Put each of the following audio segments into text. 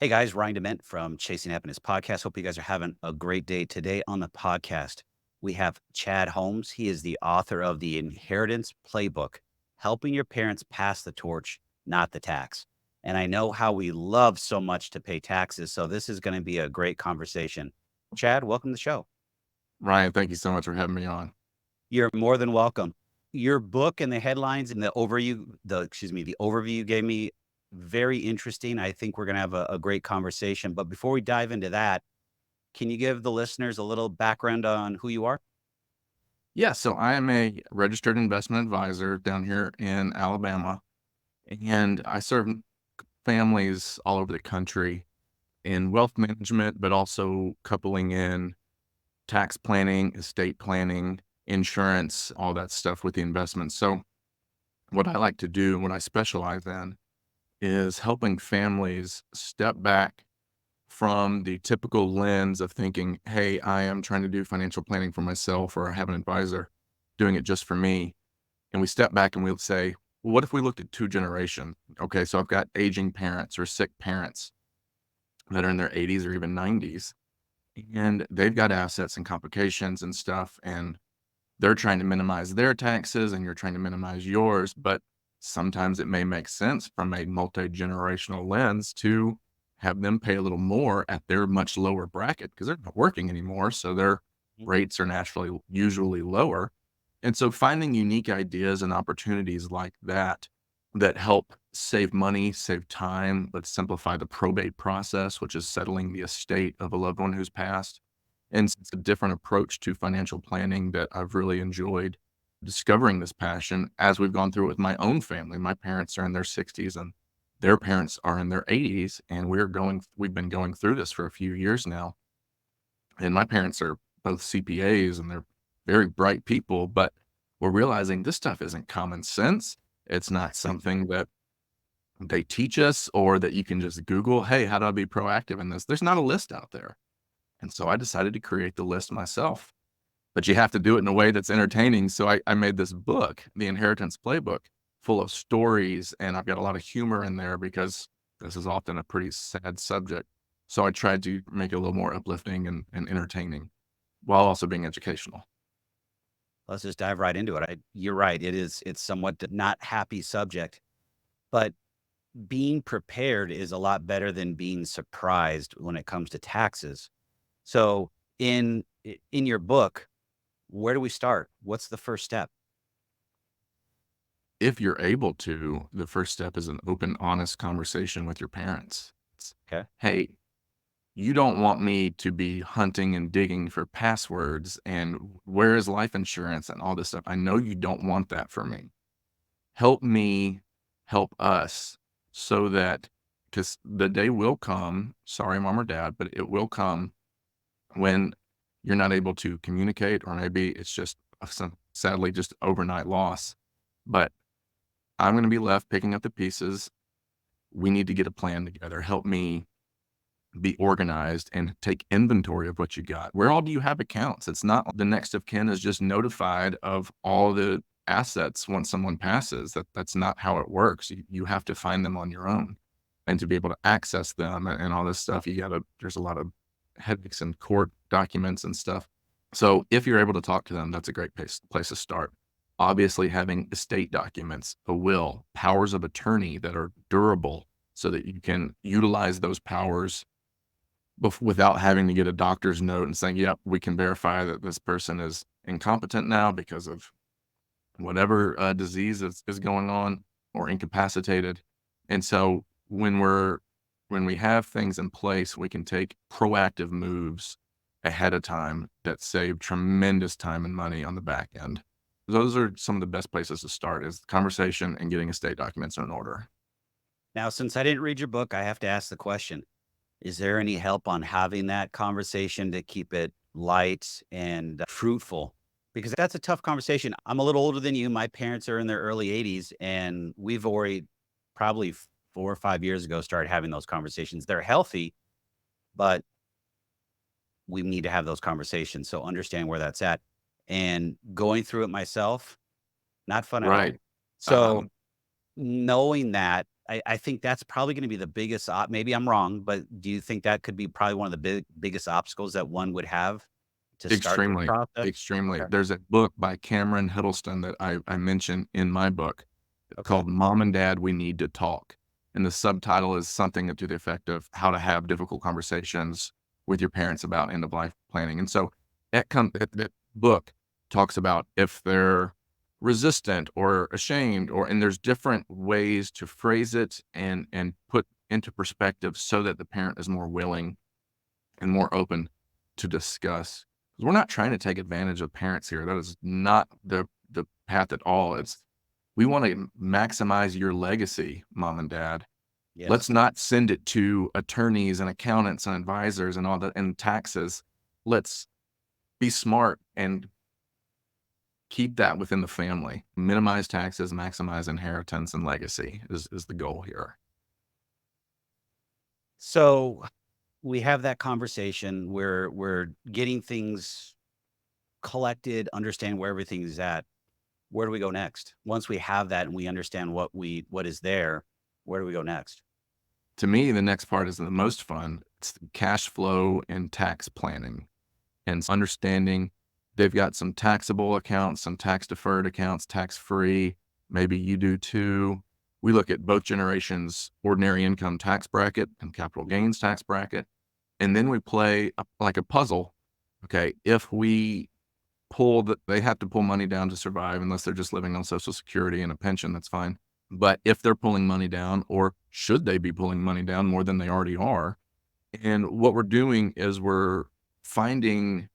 Hey guys, Ryan DeMent from Chasing Happiness Podcast. Hope you guys are having a great day. Today on the podcast, we have Chad Holmes. He is the author of the Inheritance Playbook, helping your parents pass the torch, not the tax. And I know how we love so much to pay taxes. So this is going to be a great conversation. Chad, welcome to the show. Ryan, thank you so much for having me on. You're more than welcome. Your book and the headlines and the overview you gave me, very interesting. I think we're going to have a great conversation. But before we dive into that, can you give the listeners a little background on who you are? Yeah, so I am a registered investment advisor down here in Alabama, and I serve families all over the country in wealth management, but also coupling in tax planning, estate planning, insurance, all that stuff with the investments. So, what I like to do and what I specialize in is helping families step back from the typical lens of thinking, hey, I am trying to do financial planning for myself or I have an advisor doing it just for me. And we step back and we'll say, well, what if we looked at two generations? Okay, so I've got aging parents or sick parents that are in their 80s or even 90s, and they've got assets and complications and stuff, and they're trying to minimize their taxes and you're trying to minimize yours. But sometimes it may make sense from a multi-generational lens to have them pay a little more at their much lower bracket because they're not working anymore. So their Mhm. rates are naturally usually lower. And so finding unique ideas and opportunities like that that help save money, save time, but simplify the probate process, which is settling the estate of a loved one who's passed. And it's a different approach to financial planning that I've really enjoyed discovering this passion as we've gone through it with my own family. My parents are in their 60s and their parents are in their 80s. And we've been going through this for a few years now. And my parents are both CPAs and they're very bright people, but we're realizing this stuff isn't common sense. It's not something that they teach us or that you can just Google, hey, how do I be proactive in this? There's not a list out there. And so I decided to create the list myself, but you have to do it in a way that's entertaining. So I made this book, The Inheritance Playbook, full of stories. And I've got a lot of humor in there because this is often a pretty sad subject. So I tried to make it a little more uplifting and entertaining while also being educational. Let's just dive right into it. You're right. It's somewhat not happy subject, but being prepared is a lot better than being surprised when it comes to taxes. So in your book, where do we start? What's the first step? If you're able to, the first step is an open, honest conversation with your parents. It's, Okay. hey, you don't want me to be hunting and digging for passwords and where is life insurance and all this stuff. I know you don't want that for me. Help me help us so that because the day will come, sorry, mom or dad, but it will come when you're not able to communicate, or maybe it's just sadly just overnight loss. But I'm going to be left picking up the pieces. We need to get a plan together. Help me be organized and take inventory of what you got. Where all do you have accounts? It's not the next of kin is just notified of all the assets once someone passes. That's not how it works. You have to find them on your own. And to be able to access them and all this stuff, there's a lot of headaches and court documents and stuff. So if you're able to talk to them, that's a great place to start. Obviously, having estate documents, a will, powers of attorney that are durable so that you can utilize those powers without having to get a doctor's note and saying, yep, we can verify that this person is incompetent now because of whatever disease is going on or incapacitated. And so when we have things in place, we can take proactive moves ahead of time that save tremendous time and money on the back end. Those are some of the best places to start is the conversation and getting estate documents in order. Now, since I didn't read your book, I have to ask the question. Is there any help on having that conversation to keep it light and fruitful? Because that's a tough conversation. I'm a little older than you. My parents are in their early 80s, and we've already probably 4 or 5 years ago started having those conversations. They're healthy, but we need to have those conversations. So understand where that's at. And going through it myself, not fun at all. Right. So Um, knowing that, I think that's probably gonna be the biggest maybe I'm wrong, but do you think that could be probably one of the biggest obstacles that one would have to start this Extremely, process? extremely. Okay, There's a book by Cameron Hiddleston that I mentioned in my book okay. called Mom and Dad, We Need to Talk. And the subtitle is something to the effect of how to have difficult conversations with your parents about end of life planning. And so that book talks about if they're resistant or ashamed, and there's different ways to phrase it and put into perspective so that the parent is more willing and more open to discuss. 'Cause we're not trying to take advantage of parents here. That is not the path at all. It's we want to maximize your legacy, mom and dad. Let's Yes. not send it to attorneys and accountants and advisors and all that and taxes. Let's be smart and keep that within the family. Minimize taxes, maximize inheritance and legacy is the goal here. So, we have that conversation where we're getting things collected, understand where everything is at. Where do we go next? Once we have that and we understand what is there, where do we go next? To me, the next part is the most fun. It's cash flow and tax planning and understanding they've got some taxable accounts, some tax deferred accounts, tax free. Maybe you do too. We look at both generations' ordinary income tax bracket and capital gains tax bracket. And then we play like a puzzle. Okay. If we they have to pull money down to survive unless they're just living on Social Security and a pension, that's fine. But if they're pulling money down, or should they be pulling money down more than they already are? And what we're doing is we're finding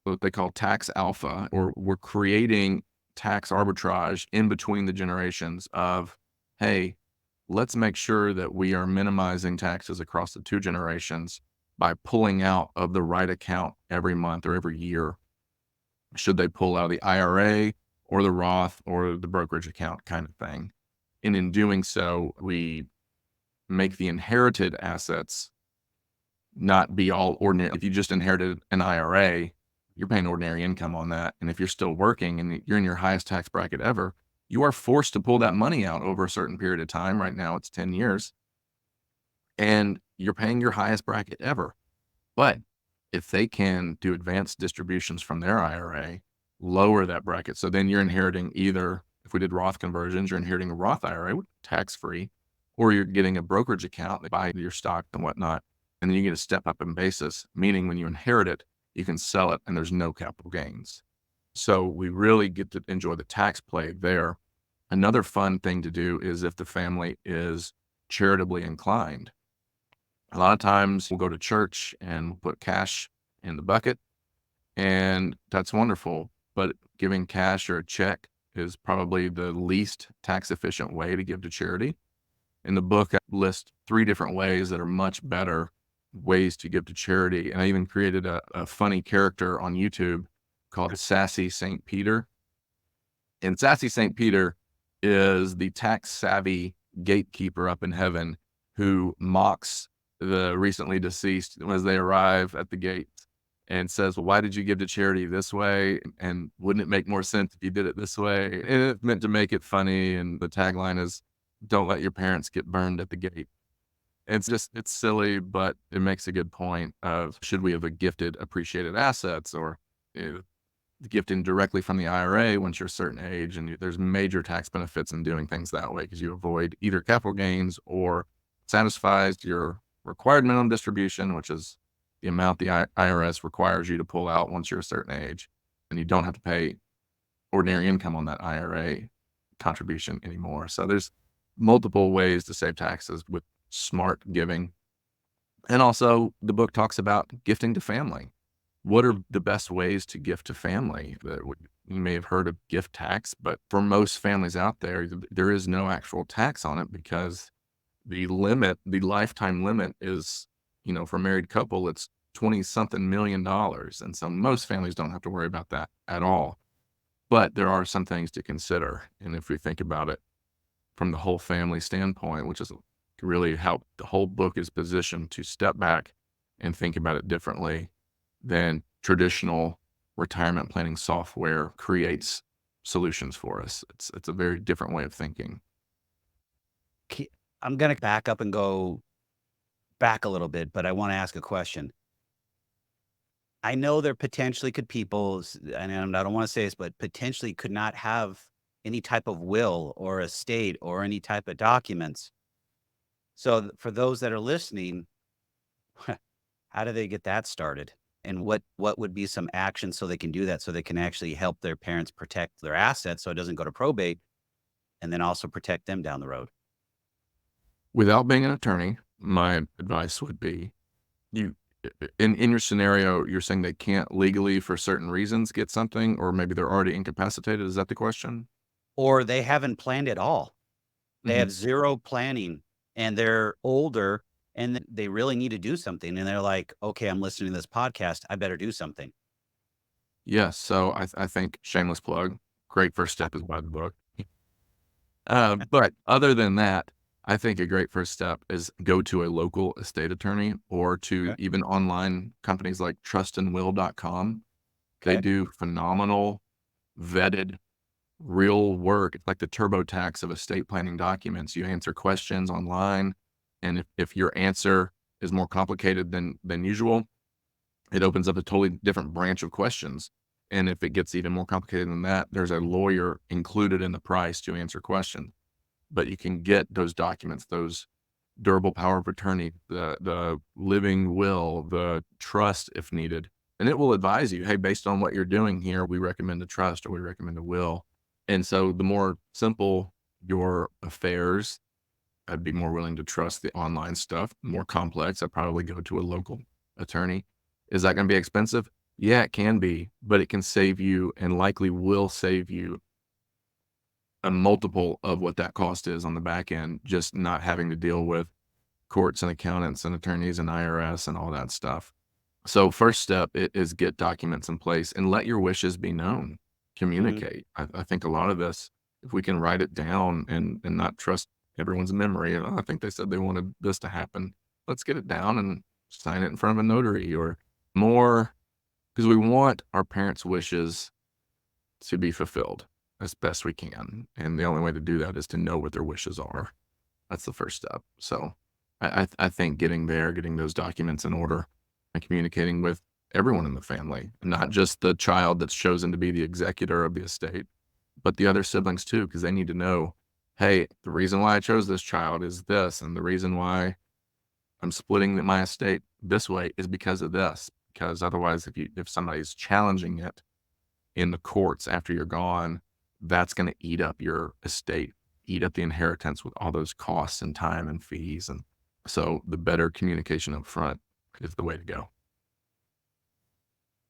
what they call tax alpha, or we're creating tax arbitrage in between the generations of, hey, let's make sure that we are minimizing taxes across the two generations by pulling out of the right account every month or every year. Should they pull out of the IRA or the Roth or the brokerage account kind of thing? And in doing so, we make the inherited assets not be all ordinary. If you just inherited an IRA, you're paying ordinary income on that. And if you're still working and you're in your highest tax bracket ever, you are forced to pull that money out over a certain period of time. Right now, it's 10 years, and you're paying your highest bracket ever. But if they can do advanced distributions from their IRA, lower that bracket. So then you're inheriting either, if we did Roth conversions, you're inheriting a Roth IRA, tax free, or you're getting a brokerage account that buy your stock and whatnot. And then you get a step up in basis, meaning when you inherit it, you can sell it and there's no capital gains. So we really get to enjoy the tax play there. Another fun thing to do is if the family is charitably inclined. A lot of times we'll go to church and we'll put cash in the bucket, and that's wonderful. But giving cash or a check is probably the least tax efficient way to give to charity. In the book, I list 3 different ways that are much better ways to give to charity. And I even created a funny character on YouTube called Sassy St. Peter. And Sassy St. Peter is the tax savvy gatekeeper up in heaven who mocks the recently deceased as they arrive at the gate and says, well, why did you give to charity this way? And wouldn't it make more sense if you did it this way? And it's meant to make it funny. And the tagline is, don't let your parents get burned at the gate. It's silly, but it makes a good point of should we have gifted appreciated assets, or you know, gifting directly from the IRA once you're a certain age. And there's major tax benefits in doing things that way because you avoid either capital gains or satisfies your required minimum distribution, which is the amount the IRS requires you to pull out once you're a certain age. And you don't have to pay ordinary income on that IRA contribution anymore. So there's multiple ways to save taxes with smart giving. And also the book talks about gifting to family. What are the best ways to gift to family? You may have heard of gift tax, but for most families out there, there is no actual tax on it because the lifetime limit is, for a married couple, it's 20 something million dollars. And so most families don't have to worry about that at all. But there are some things to consider. And if we think about it from the whole family standpoint, which is really how the whole book is positioned to step back and think about it differently than traditional retirement planning software creates solutions for us. It's a very different way of thinking. I'm going to back up and go back a little bit, but I want to ask a question. I know there potentially could people, and I don't want to say this, but potentially could not have any type of will or estate or any type of documents. So for those that are listening, how do they get that started? And what would be some action so they can do that, so they can actually help their parents protect their assets so it doesn't go to probate, and then also protect them down the road? Without being an attorney, my advice would be you in your scenario, you're saying they can't legally for certain reasons get something, or maybe they're already incapacitated. Is that the question? Or they haven't planned at all. They Mhm. have 0 planning, and they're older, and they really need to do something, and they're like, "Okay, I'm listening to this podcast. I better do something." Yes. So I think shameless plug. Great first step is buy the book. But other than that, I think a great first step is go to a local estate attorney or to Okay. even online companies like trustandwill.com. They Okay. do phenomenal, vetted, real work. It's like the TurboTax of estate planning documents. You answer questions online, and if your answer is more complicated than usual, it opens up a totally different branch of questions. And if it gets even more complicated than that, there's a lawyer included in the price to answer questions. But you can get those documents, those durable power of attorney, the living will, the trust if needed. And it will advise you, hey, based on what you're doing here, we recommend a trust or we recommend a will. And so the more simple your affairs, I'd be more willing to trust the online stuff. More complex, I'd probably go to a local attorney. Is that going to be expensive? Yeah, it can be, but it can save you and likely will save you a multiple of what that cost is on the back end, just not having to deal with courts and accountants and attorneys and IRS and all that stuff. So first step is get documents in place and let your wishes be known. Mhm. Communicate. I think a lot of this, if we can write it down and not trust everyone's memory, "Oh, I think they said they wanted this to happen. Let's get it down and sign it in front of a notary or more, because we want our parents' wishes to be fulfilled as best we can. And the only way to do that is to know what their wishes are. That's the first step. So I think getting there, getting those documents in order and communicating with everyone in the family, not just the child that's chosen to be the executor of the estate, but the other siblings too, because they need to know, hey, the reason why I chose this child is this, and the reason why I'm splitting my estate this way is because of this. Because otherwise, if somebody's challenging it in the courts after you're gone, that's going to eat up your estate, eat up the inheritance with all those costs and time and fees. And so the better communication up front is the way to go.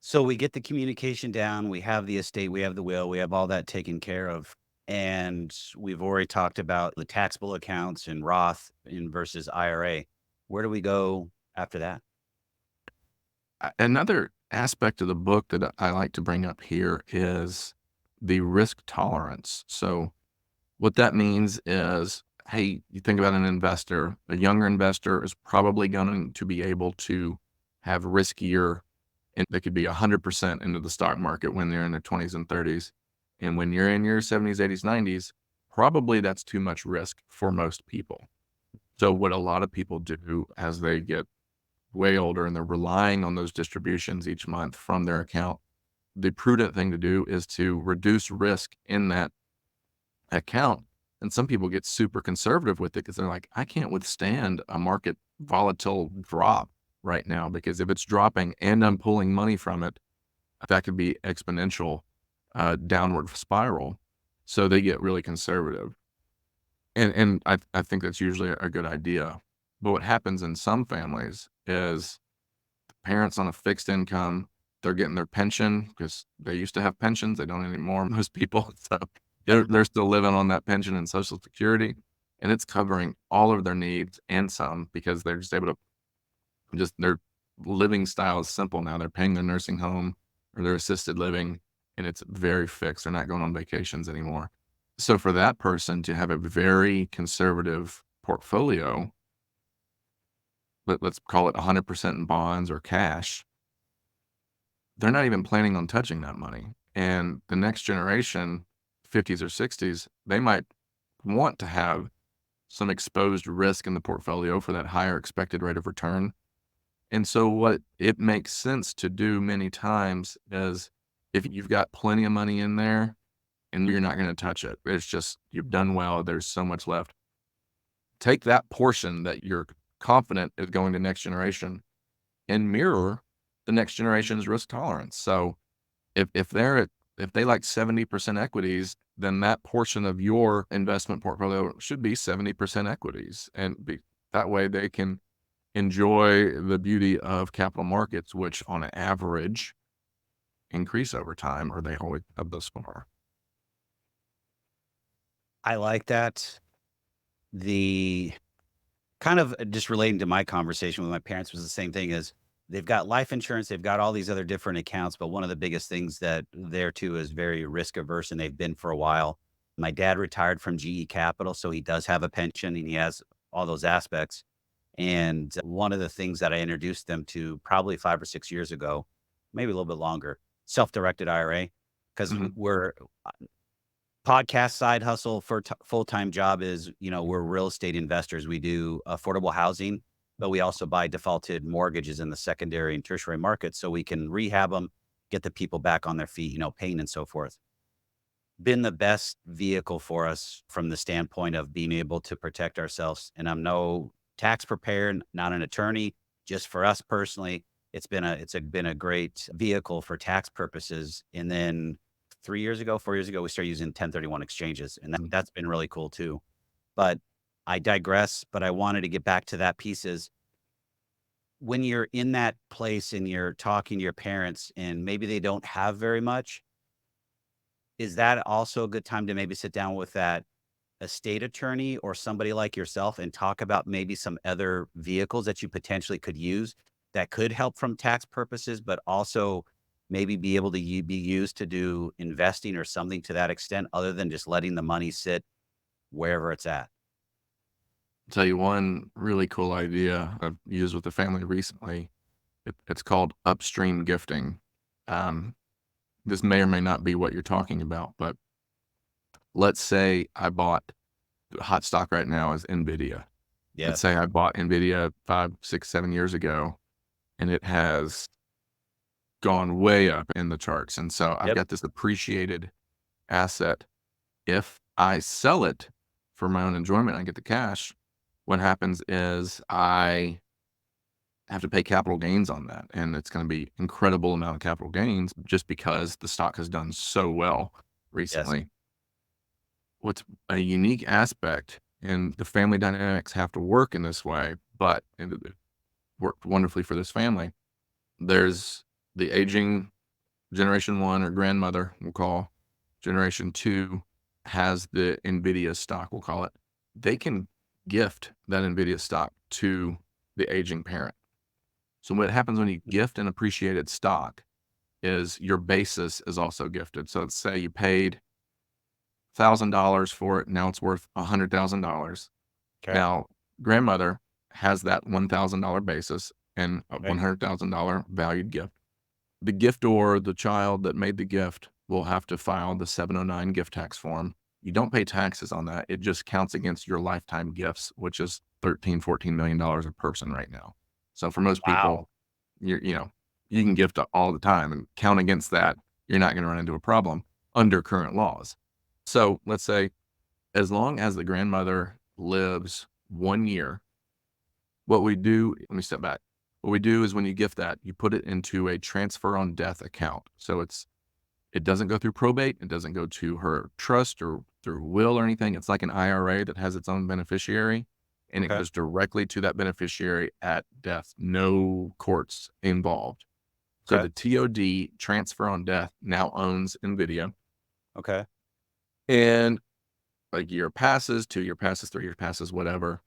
So we get the communication down, we have the estate, we have the will, we have all that taken care of, and we've already talked about the taxable accounts and Roth in versus IRA. Where do we go after that? Another aspect of the book that I like to bring up here is the risk tolerance. So what that means is, hey, you think about an investor, a younger investor is probably going to be able to have riskier, and they could be 100% into the stock market when they're in their 20s and 30s. And when you're in your 70s, 80s, 90s, probably that's too much risk for most people. So what a lot of people do as they get way older and they're relying on those distributions each month from their account, the prudent thing to do is to reduce risk in that account. And some people get super conservative with it because they're like, I can't withstand a market volatile drop right now because if it's dropping and I'm pulling money from it, that could be exponential downward spiral. So they get really conservative. And I think that's usually a good idea. But what happens in some families is parents on a fixed income, they're getting their pension because they used to have pensions. They don't anymore, most people. So Yep. they're still living on that pension and Social Security, and it's covering all of their needs and some because they're just able to just their living style is simple now. They're paying their nursing home or their assisted living, and it's very fixed. They're not going on vacations anymore. So for that person to have a very conservative portfolio, let's call it 100% in bonds or cash, they're not even planning on touching that money. And the next generation, 50s or 60s, they might want to have some exposed risk in the portfolio for that higher expected rate of return. And so what it makes sense to do many times is if you've got plenty of money in there and you're not going to touch it, it's just you've done well, there's so much left. Take that portion that you're confident is going to next generation and mirror the next generation's risk tolerance. So if they like 70% equities, then that portion of your investment portfolio should be 70% equities, and that way they can enjoy the beauty of capital markets, which on an average increase over time, or they always have thus far. I like that. The kind of just relating to my conversation with my parents was the same thing as they've got life insurance, they've got all these other different accounts, but one of the biggest things that there too is very risk averse, and they've been for a while. My dad retired from GE Capital, so he does have a pension and he has all those aspects. And one of the things that I introduced them to probably 5 or 6 years ago, maybe a little bit longer, self-directed IRA, because Mhm. we're podcast side hustle for full-time job is, we're real estate investors. We do affordable housing, but we also buy defaulted mortgages in the secondary and tertiary market so we can rehab them, get the people back on their feet, paying and so forth. Been the best vehicle for us from the standpoint of being able to protect ourselves. And I'm no tax preparer, not an attorney, just for us personally. Been a great vehicle for tax purposes. And then 3 years ago, 4 years ago, we started using 1031 exchanges, and that's been really cool too. But I digress. But I wanted to get back to that piece is when you're in that place and you're talking to your parents and maybe they don't have very much, is that also a good time to maybe sit down with that estate attorney or somebody like yourself and talk about maybe some other vehicles that you potentially could use that could help from tax purposes, but also maybe be able to be used to do investing or something to that extent other than just letting the money sit wherever it's at? I'll tell you one really cool idea I've used with the family recently. It's called upstream gifting. Um, this may or may not be what you're talking about, but let's say I bought hot stock right now is NVIDIA. Let's Yes. say I bought NVIDIA 5, 6, 7 years ago, and it has gone way up in the charts. And so I've Yep. got this appreciated asset. If I sell it for my own enjoyment, I get the cash. What happens is I have to pay capital gains on that. And it's going to be incredible amount of capital gains just because the stock has done so well Yes. recently. What's a unique aspect, and the family dynamics have to work in this way, but it worked wonderfully for this family. There's the aging generation one or grandmother, we'll call generation two, has the NVIDIA stock, we'll call it. They can gift that NVIDIA stock to the aging parent. So what happens when you gift an appreciated stock is your basis is also gifted. So let's say you paid $1,000 for it. Now it's worth $100,000. Okay. Now, grandmother has that $1,000 basis and a Right. $100,000 valued gift. The giftor, the child that made the gift, will have to file the 709 gift tax form. You don't pay taxes on that. It just counts against your lifetime gifts, which is $13, $14 million a person right now. So for most Wow. people, you can gift all the time and count against that. You're not going to run into a problem under current laws. So let's say as long as the grandmother lives 1 year, what we do, let me step back. What we do is when you gift that, you put it into a transfer on death account. So it doesn't go through probate. It doesn't go to her trust or through will or anything. It's like an IRA that has its own beneficiary, and it Okay. goes directly to that beneficiary at death. No courts involved. So Okay. the TOD, transfer on death, now owns NVIDIA. Okay. And a year passes, 2 year passes, 3 year passes, whatever.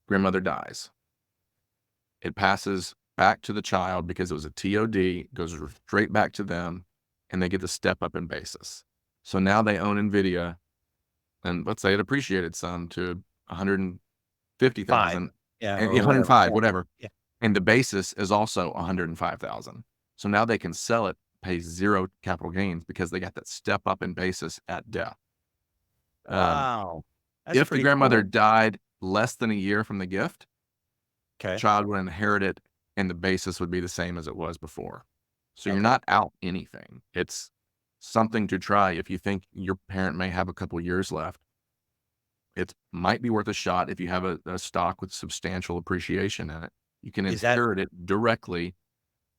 Grandmother dies. It passes back to the child because it was a TOD, goes straight back to them, and they get the step up in basis. So now they own NVIDIA, and let's say it appreciated some to Five. 150,000 Yeah. and Or whatever. 105, Yeah. whatever. Yeah. And the basis is also 105,000. So now they can sell it, pay zero capital gains because they got that step up in basis at death. Um, Wow. That's If the pretty grandmother cool. died less than a year from the gift, Okay. child would inherit it, and the basis would be the same as it was before. So you're Okay. not out anything. It's something to try if you think your parent may have a couple years left. It might be worth a shot if you have a stock with substantial appreciation in it. You can Is that inherit it directly,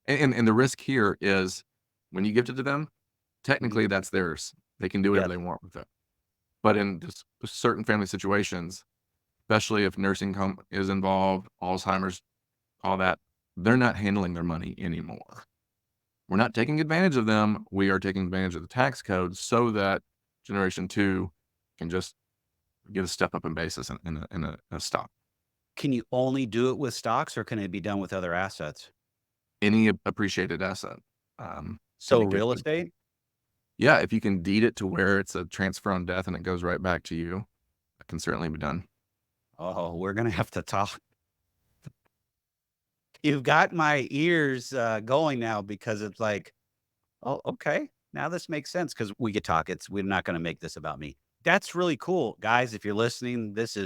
and the risk here is when you gift it to them, mhm. technically that's theirs. They can do whatever Yes. they want with it. But in just certain family situations, especially if nursing home is involved, Alzheimer's, all that, they're not handling their money anymore. We're not taking advantage of them. We are taking advantage of the tax code so that generation 2 can just get a step up in basis in a stock. Can you only do it with stocks or can it be done with other assets? Any appreciated asset, So can be real gifted. estate? Yeah, if you can deed it to where it's a transfer on death and it goes right back to you, that can certainly be done. Oh, we're gonna have to talk. You've got my ears, going now because it's like, "Oh, okay. Now this makes sense because we could talk. We're not gonna make this about me." That's really cool. Guys, if you're listening, that's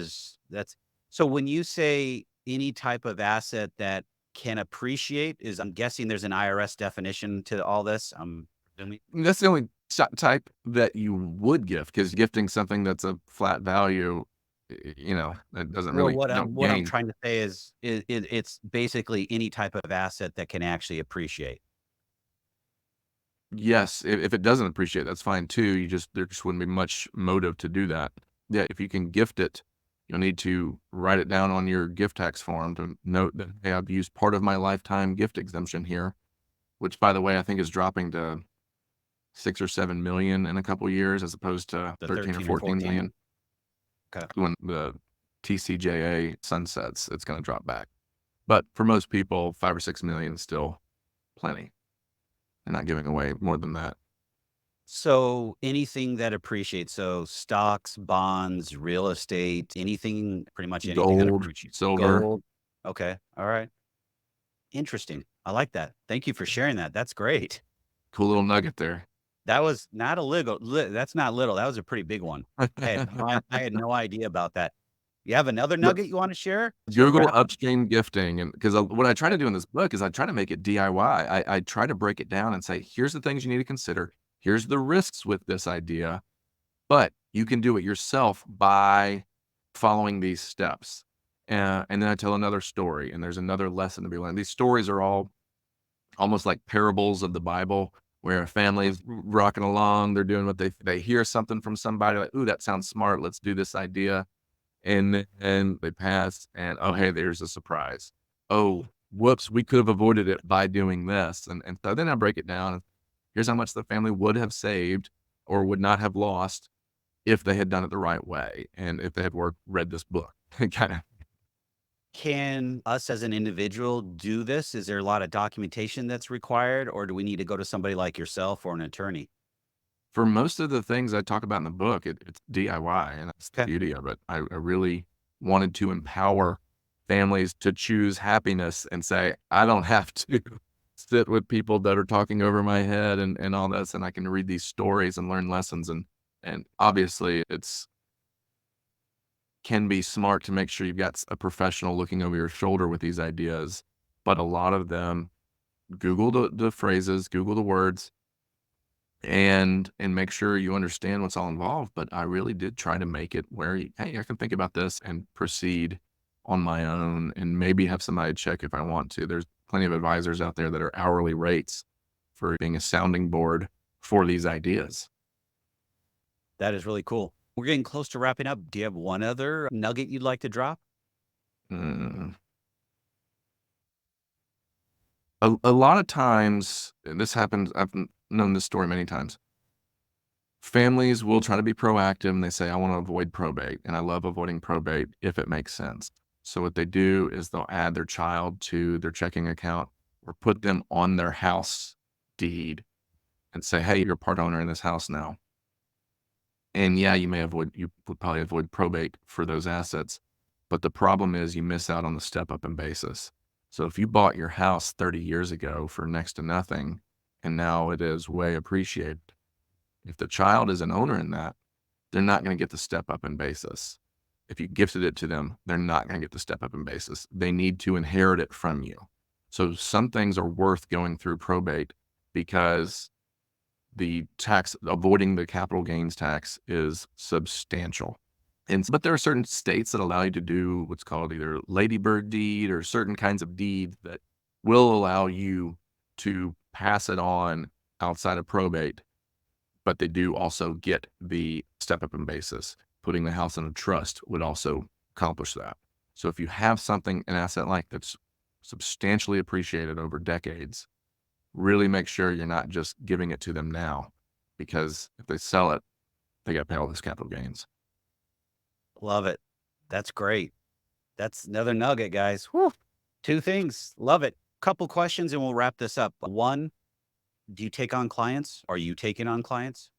so when you say any type of asset that can appreciate I'm guessing there's an IRS definition to all this? Assuming That's the only type that you would gift, because gifting something that's a flat value, that doesn't well, really what you I'm don't what I'm gain. trying to say is it's basically any type of asset that can actually appreciate. Yes, if it doesn't appreciate, that's fine too. There just wouldn't be much motive to do that. Yeah, if you can gift it, you'll need to write it down on your gift tax form to note that, hey, I've used part of my lifetime gift exemption here, which by the way, I think is dropping to 6 or 7 million in a couple years as opposed to The 13 or 13 or 14 14. million. Okay. When the TCJA sunsets, it's going to drop back. But for most people, 5 or 6 million is still plenty. They're not giving away more than that. So anything that appreciates, so stocks, bonds, real estate, anything, pretty much anything that Gold, appreciates. silver, Gold. Okay. All right. Interesting. I like that. Thank you for sharing that. That's great. cool little nugget there. That was not a little, that's not little. That was a pretty big one. I had no idea about that. You have another But nugget you want to share to Google wrap up? upstream gifting, and because what I try to do in this book is I try to make it DIY. I try to break it down and say, here's the things you need to consider. Here's the risks with this idea, but you can do it yourself by following these steps. And then I tell another story, and there's another lesson to be learned. These stories are all almost like parables of the Bible, where a family's rocking along, they're doing what they hear something from somebody like, "Ooh, that sounds smart. Let's do this idea." And then they pass and, "Oh, hey, there's a surprise. Oh, whoops, we could have avoided it by doing this." And so then I break it down. Here's how much the family would have saved or would not have lost if they had done it the right way and if they had read this book. Kinda. Can us as an individual do this? Is there a lot of documentation that's required, or do we need to go to somebody like yourself or an attorney? For most of the things I talk about in the book, it's DIY, and that's the Okay. beauty of it. I really wanted to empower families to choose happiness and say, "I don't have to sit with people that are talking over my head and all this, and I can read these stories and learn lessons." And obviously, it's can be smart to make sure you've got a professional looking over your shoulder with these ideas, but a lot of them, Google the phrases, Google the words, and make sure you understand what's all involved. But I really did try to make it where, hey, I can think about this and proceed on my own and maybe have somebody check if I want to. There's plenty of advisors out there that are hourly rates for being a sounding board for these ideas. That is really cool. We're getting close to wrapping up. Do you have one other nugget you'd like to drop? Mm. A lot of times, and this happens, I've known this story many times. Families will try to be proactive and they say, I want to avoid probate. And I love avoiding probate if it makes sense. So what they do is they'll add their child to their checking account or put them on their house deed and say, hey, you're a part owner in this house now. And yeah, you would probably avoid probate for those assets. But the problem is you miss out on the step up in basis. So if you bought your house 30 years ago for next to nothing, and now it is way appreciated, if the child is an owner in that, they're not going to get the step up in basis. if you gifted it to them, they're not going to get the step up in basis. They need to inherit it from you. So some things are worth going through probate because the tax, avoiding the capital gains tax, is substantial. But there are certain states that allow you to do what's called either ladybird deed or certain kinds of deeds that will allow you to pass it on outside of probate, but they do also get the step up in basis. Putting the house in a trust would also accomplish that. So if you have something, an asset like that's substantially appreciated over decades, really make sure you're not just giving it to them now, because if they sell it, they got to pay all this capital gains. Love it. That's great. That's another nugget, guys. Whew. Two things. Love it. Couple questions and we'll wrap this up. One, do you take on clients? Are you taking on clients?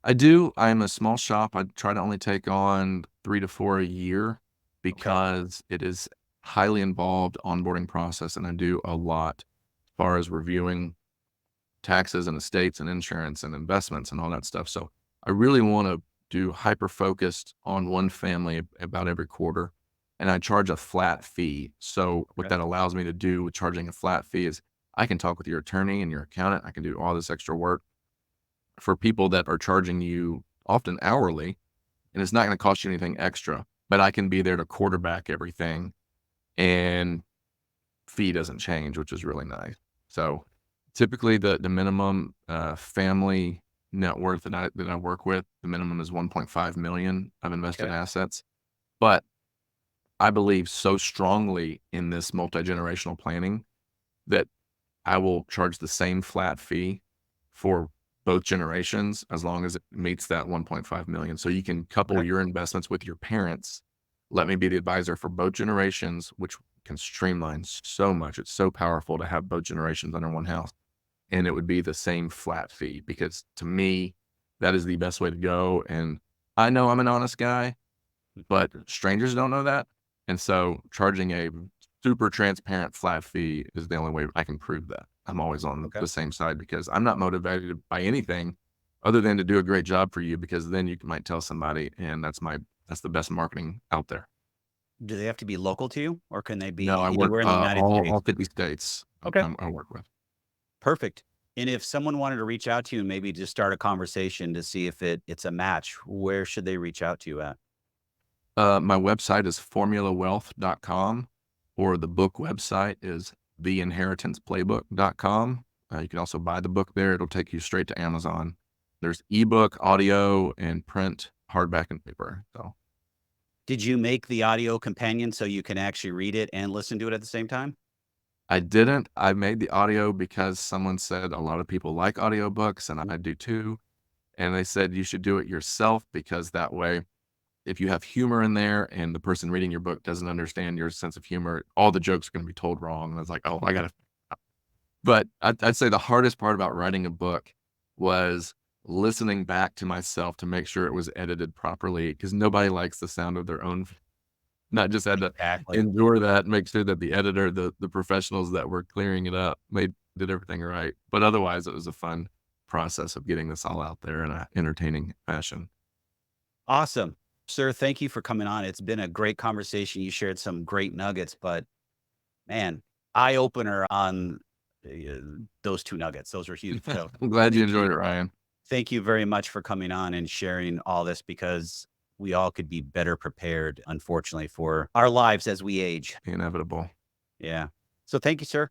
I do. I'm a small shop. I try to only take on 3 to 4 a year Okay. because it is highly involved onboarding process, and I do a lot as far as reviewing taxes and estates and insurance and investments and all that stuff. So I really want to do hyper focused on one family about every quarter, and I charge a flat fee. So what Okay. that allows me to do with charging a flat fee is I can talk with your attorney and your accountant. I can do all this extra work for people that are charging you often hourly, and it's not going to cost you anything extra, but I can be there to quarterback everything, and fee doesn't change, which is really nice. So typically the minimum family net worth that I work with, the minimum is 1.5 million of invested Okay. assets. But I believe so strongly in this multi-generational planning that I will charge the same flat fee for both generations as long as it meets that 1.5 million. So you can couple Okay. your investments with your parents. Let me be the advisor for both generations, which can streamline so much. It's so powerful to have both generations under one house. And it would be the same flat fee because to me, that is the best way to go. And I know I'm an honest guy, but strangers don't know that. And so charging a super transparent flat fee is the only way I can prove that. I'm always on Okay. the same side because I'm not motivated by anything other than to do a great job for you, because then you might tell somebody, and that's the best marketing out there. Do they have to be local to you or can they No, be I work anywhere in the United all States? 50 states. Okay. I work with. Perfect. And if someone wanted to reach out to you and maybe just start a conversation to see if it's a match, where should they reach out to you at? My website is formulawealth.com, or the book website is theinheritanceplaybook.com. You can also buy the book there. It'll take you straight to Amazon. There's ebook, audio, and print, hardback, and paper. So Did you make the audio companion so you can actually read it and listen to it at the same time? I didn't. I made the audio because someone said a lot of people like audiobooks, and I do too. And they said you should do it yourself because that way, if you have humor in there and the person reading your book doesn't understand your sense of humor, all the jokes are going to be told wrong. And I was like, oh, I got to. But I'd say the hardest part about writing a book was listening back to myself to make sure it was edited properly, because nobody likes the sound of their own. Not just had to Exactly. endure that, make sure that the editor, the professionals that were clearing it up did everything right. But otherwise, it was a fun process of getting this all out there in a entertaining fashion. Awesome. Sir, thank you for coming on. It's been a great conversation. You shared some great nuggets, but man, eye opener on uh, those two nuggets. Those are huge. So I'm glad you thank you. enjoyed it, Ryan. Thank you very much for coming on and sharing all this because we all could be better prepared, unfortunately, for our lives as we age. Inevitable. Yeah. So thank you, sir.